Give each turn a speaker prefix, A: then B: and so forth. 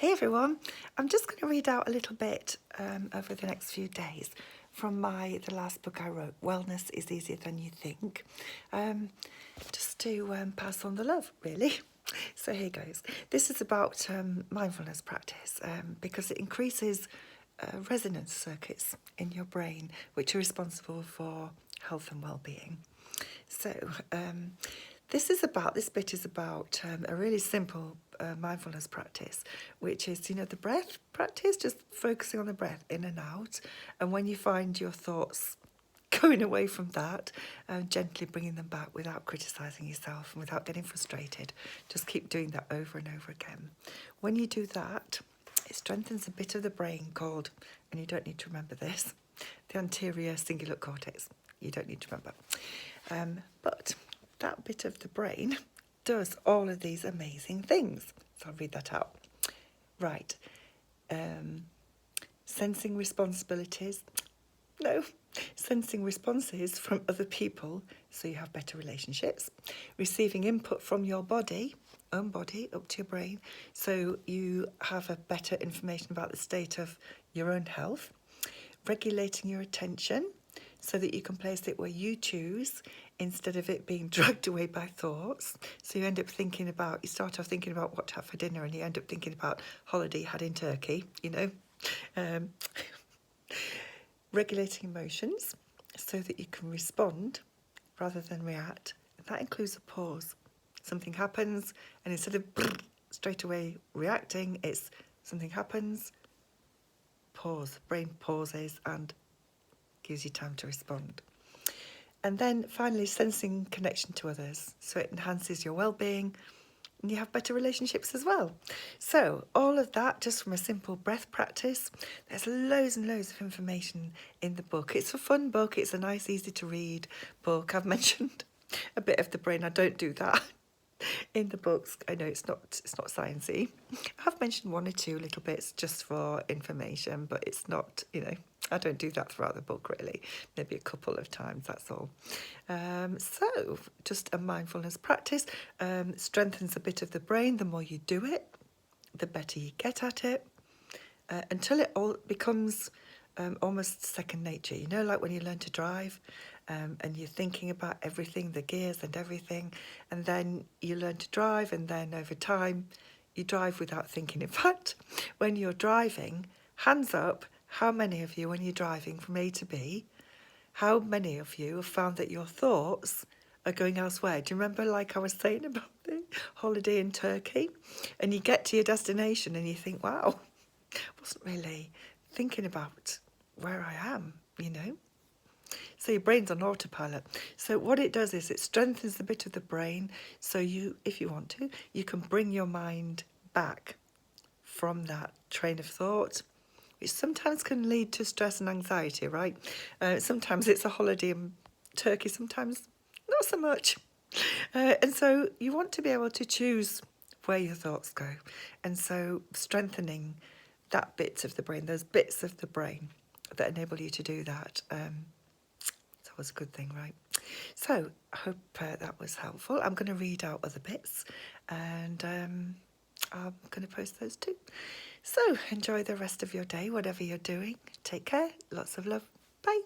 A: Hey everyone, I'm just going to read out a little bit over the next few days from the last book I wrote, Wellness is Easier Than You Think, just to pass on the love, really. So here goes. This is about mindfulness practice because it increases resonance circuits in your brain, which are responsible for health and well-being. So this bit is about a really simple mindfulness practice, which is, the breath practice, just focusing on the breath in and out. And when you find your thoughts going away from that, gently bringing them back without criticising yourself and without getting frustrated. Just keep doing that over and over again. When you do that, it strengthens a bit of the brain called, and you don't need to remember this, the anterior cingulate cortex. You don't need to remember. But that bit of the brain does all of these amazing things. So I'll read that out. Right. Sensing responsibilities. No. Sensing responses from other people so you have better relationships. Receiving input from your own body, up to your brain, so you have a better information about the state of your own health. Regulating your attention so that you can place it where you choose instead of it being dragged away by thoughts. So you start off thinking about what to have for dinner and you end up thinking about holiday you had in Turkey, Regulating emotions so that you can respond rather than react. And that includes a pause. Something happens and instead of straight away reacting, it's something happens, pause, brain pauses and gives you time to respond. And then finally, sensing connection to others. So it enhances your well-being and you have better relationships as well. So all of that just from a simple breath practice. There's loads and loads of information in the book. It's a fun book. It's a nice, easy to read book. I've mentioned a bit of the brain. I don't do that in the books. I know it's not sciencey. I've mentioned one or two little bits just for information, but it's not, I don't do that throughout the book really. Maybe a couple of times, that's all. So just a mindfulness practice strengthens a bit of the brain. The more you do it, the better you get at it, until it all becomes almost second nature. Like when you learn to drive and you're thinking about everything, the gears and everything, and then you learn to drive and then over time you drive without thinking. In fact, when you're driving, hands up, how many of you, when you're driving from A to B, how many of you have found that your thoughts are going elsewhere? Do you remember, like I was saying about the holiday in Turkey? And you get to your destination and you think, wow, I wasn't really thinking about where I am, So your brain's on autopilot. So what it does is it strengthens the bit of the brain so you, if you want to, you can bring your mind back from that train of thought, which sometimes can lead to stress and anxiety, right? Sometimes it's a holiday in Turkey, sometimes not so much. And so you want to be able to choose where your thoughts go. And so strengthening that bit of the brain, those bits of the brain that enable you to do that, it's always a good thing, right? So I hope that was helpful. I'm going to read out other bits and I'm going to post those too. So enjoy the rest of your day, whatever you're doing. Take care. Lots of love. Bye.